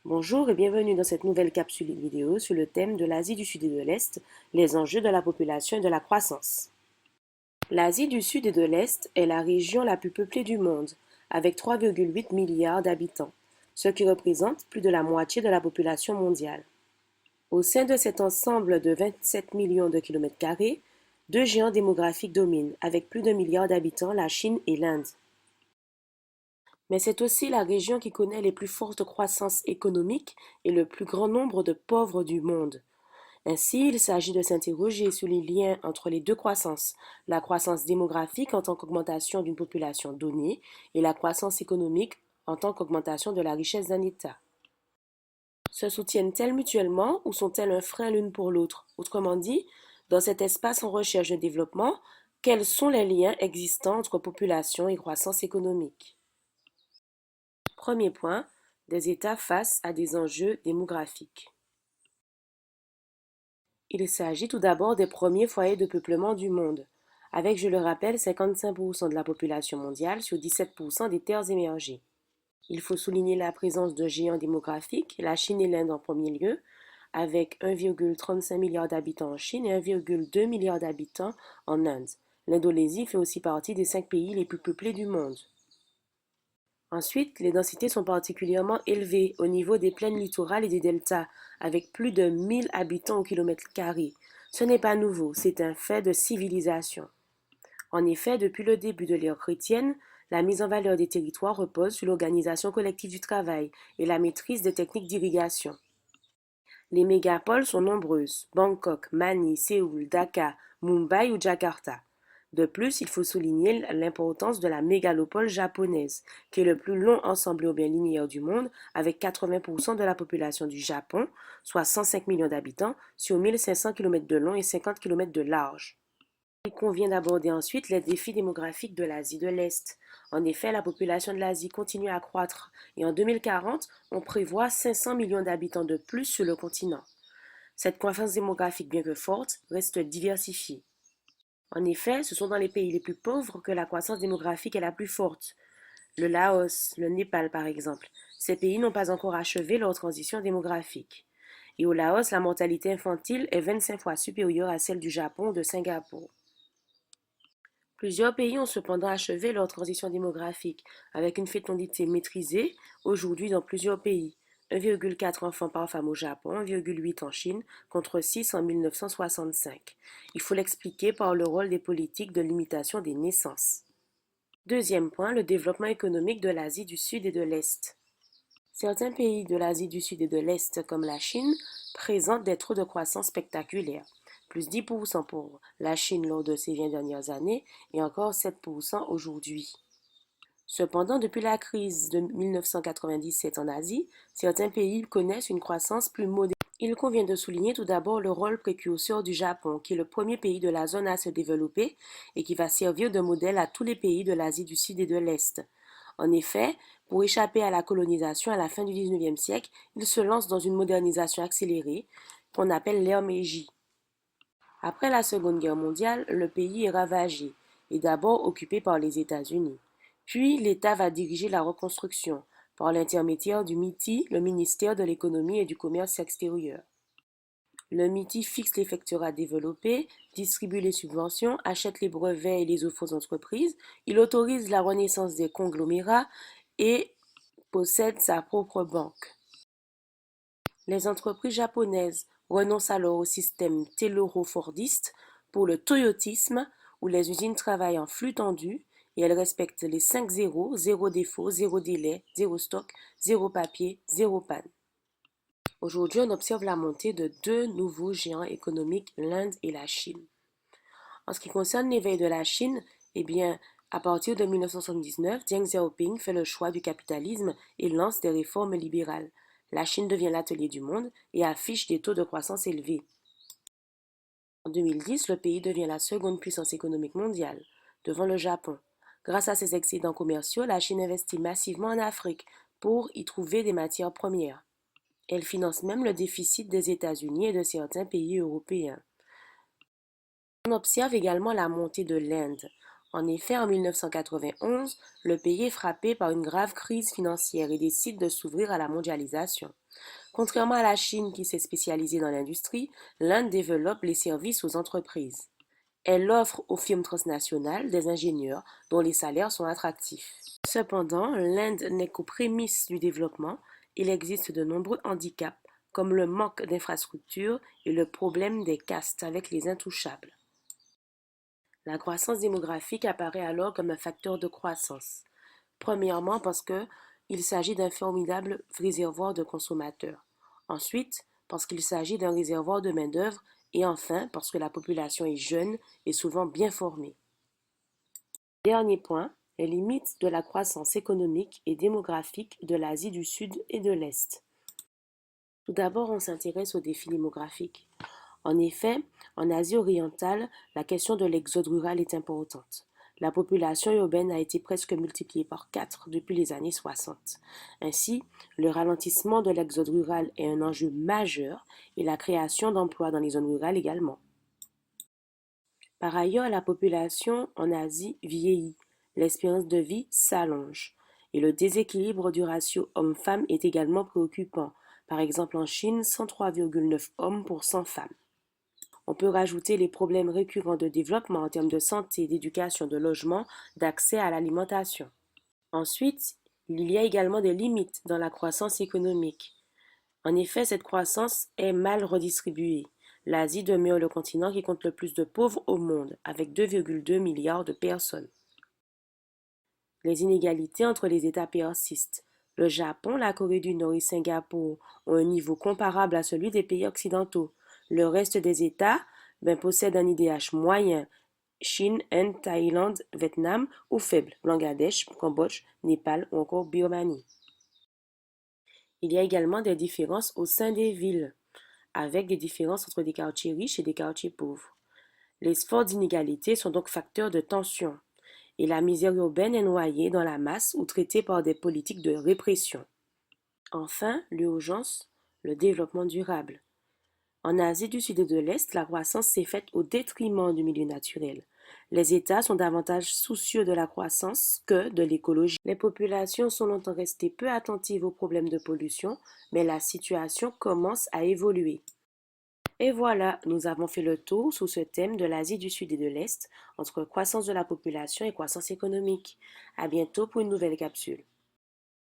Bonjour et bienvenue dans cette nouvelle capsule vidéo sur le thème de l'Asie du Sud et de l'Est, les enjeux de la population et de la croissance. L'Asie du Sud et de l'Est est la région la plus peuplée du monde, avec 3,8 milliards d'habitants, ce qui représente plus de la moitié de la population mondiale. Au sein de cet ensemble de 27 millions de kilomètres carrés, deux géants démographiques dominent, avec plus d'un milliard d'habitants, la Chine et l'Inde. Mais c'est aussi la région qui connaît les plus fortes croissances économiques et le plus grand nombre de pauvres du monde. Ainsi, il s'agit de s'interroger sur les liens entre les deux croissances, la croissance démographique en tant qu'augmentation d'une population donnée et la croissance économique en tant qu'augmentation de la richesse d'un État. Se soutiennent-elles mutuellement ou sont-elles un frein l'une pour l'autre? Autrement dit, dans cet espace en recherche de développement, quels sont les liens existants entre population et croissance économique? Premier point, des États face à des enjeux démographiques. Il s'agit tout d'abord des premiers foyers de peuplement du monde, avec, je le rappelle, 55% de la population mondiale sur 17% des terres émergées. Il faut souligner la présence de géants démographiques, la Chine et l'Inde en premier lieu, avec 1,35 milliard d'habitants en Chine et 1,2 milliard d'habitants en Inde. L'Indonésie fait aussi partie des 5 pays les plus peuplés du monde. Ensuite, les densités sont particulièrement élevées au niveau des plaines littorales et des deltas, avec plus de 1000 habitants au kilomètre carré. Ce n'est pas nouveau, c'est un fait de civilisation. En effet, depuis le début de l'ère chrétienne, la mise en valeur des territoires repose sur l'organisation collective du travail et la maîtrise des techniques d'irrigation. Les mégapoles sont nombreuses: Bangkok, Manille, Séoul, Dhaka, Mumbai ou Jakarta. De plus, il faut souligner l'importance de la mégalopole japonaise, qui est le plus long ensemble urbain linéaire du monde, avec 80% de la population du Japon, soit 105 millions d'habitants, sur 1500 km de long et 50 km de large. Il convient d'aborder ensuite les défis démographiques de l'Asie de l'Est. En effet, la population de l'Asie continue à croître et en 2040, on prévoit 500 millions d'habitants de plus sur le continent. Cette croissance démographique, bien que forte, reste diversifiée. En effet, ce sont dans les pays les plus pauvres que la croissance démographique est la plus forte. Le Laos, le Népal par exemple. Ces pays n'ont pas encore achevé leur transition démographique. Et au Laos, la mortalité infantile est 25 fois supérieure à celle du Japon ou de Singapour. Plusieurs pays ont cependant achevé leur transition démographique, avec une fécondité maîtrisée aujourd'hui dans plusieurs pays. 1,4 enfants par femme au Japon, 1,8 en Chine, contre 6 en 1965. Il faut l'expliquer par le rôle des politiques de limitation des naissances. Deuxième point, le développement économique de l'Asie du Sud et de l'Est. Certains pays de l'Asie du Sud et de l'Est, comme la Chine, présentent des taux de croissance spectaculaires, plus 10% pour la Chine lors de ces 20 dernières années et encore 7% aujourd'hui. Cependant, depuis la crise de 1997 en Asie, certains pays connaissent une croissance plus modérée. Il convient de souligner tout d'abord le rôle précurseur du Japon, qui est le premier pays de la zone à se développer et qui va servir de modèle à tous les pays de l'Asie du Sud et de l'Est. En effet, pour échapper à la colonisation à la fin du XIXe siècle, il se lance dans une modernisation accélérée qu'on appelle l'ère Meiji. Après la Seconde Guerre mondiale, le pays est ravagé et d'abord occupé par les États-Unis. Puis l'État va diriger la reconstruction par l'intermédiaire du MITI, le ministère de l'Économie et du Commerce extérieur. Le MITI fixe les factures à développer, distribue les subventions, achète les brevets et les offres aux entreprises, il autorise la renaissance des conglomérats et possède sa propre banque. Les entreprises japonaises renoncent alors au système tayloro-fordiste pour le toyotisme, où les usines travaillent en flux tendu et elles respectent les 5 zéros: zéro défaut, zéro délai, zéro stock, zéro papier, zéro panne. Aujourd'hui, on observe la montée de deux nouveaux géants économiques, l'Inde et la Chine. En ce qui concerne l'éveil de la Chine, eh bien, à partir de 1979, Deng Xiaoping fait le choix du capitalisme et lance des réformes libérales. La Chine devient l'atelier du monde et affiche des taux de croissance élevés. En 2010, le pays devient la seconde puissance économique mondiale, devant le Japon. Grâce à ses excédents commerciaux, la Chine investit massivement en Afrique pour y trouver des matières premières. Elle finance même le déficit des États-Unis et de certains pays européens. On observe également la montée de l'Inde. En effet, en 1991, le pays est frappé par une grave crise financière et décide de s'ouvrir à la mondialisation. Contrairement à la Chine qui s'est spécialisée dans l'industrie, l'Inde développe les services aux entreprises. Elle offre aux firmes transnationales des ingénieurs dont les salaires sont attractifs. Cependant, l'Inde n'est qu'aux prémices du développement. Il existe de nombreux handicaps comme le manque d'infrastructures et le problème des castes avec les intouchables. La croissance démographique apparaît alors comme un facteur de croissance. Premièrement parce que il s'agit d'un formidable réservoir de consommateurs. Ensuite, parce qu'il s'agit d'un réservoir de main-d'œuvre. Et enfin, parce que la population est jeune et souvent bien formée. Dernier point, les limites de la croissance économique et démographique de l'Asie du Sud et de l'Est. Tout d'abord, on s'intéresse aux défis démographiques. En effet, en Asie orientale, la question de l'exode rural est importante. La population urbaine a été presque multipliée par 4 depuis les années 60. Ainsi, le ralentissement de l'exode rural est un enjeu majeur et la création d'emplois dans les zones rurales également. Par ailleurs, la population en Asie vieillit, l'espérance de vie s'allonge et le déséquilibre du ratio homme-femme est également préoccupant. Par exemple en Chine, 103,9 hommes pour 100 femmes. On peut rajouter les problèmes récurrents de développement en termes de santé, d'éducation, de logement, d'accès à l'alimentation. Ensuite, il y a également des limites dans la croissance économique. En effet, cette croissance est mal redistribuée. L'Asie demeure le continent qui compte le plus de pauvres au monde, avec 2,2 milliards de personnes. Les inégalités entre les États persistent. Le Japon, la Corée du Nord et Singapour ont un niveau comparable à celui des pays occidentaux. Le reste des États possèdent un IDH moyen. Chine, Inde, Thaïlande, Vietnam ou faible. Bangladesh, Cambodge, Népal ou encore Birmanie. Il y a également des différences au sein des villes, avec des différences entre des quartiers riches et des quartiers pauvres. Les fortes inégalités sont donc facteurs de tension, et la misère urbaine est noyée dans la masse ou traitée par des politiques de répression. Enfin, l'urgence, le développement durable. En Asie du Sud et de l'Est, la croissance s'est faite au détriment du milieu naturel. Les États sont davantage soucieux de la croissance que de l'écologie. Les populations sont longtemps restées peu attentives aux problèmes de pollution, mais la situation commence à évoluer. Et voilà, nous avons fait le tour sous ce thème de l'Asie du Sud et de l'Est, entre croissance de la population et croissance économique. À bientôt pour une nouvelle capsule.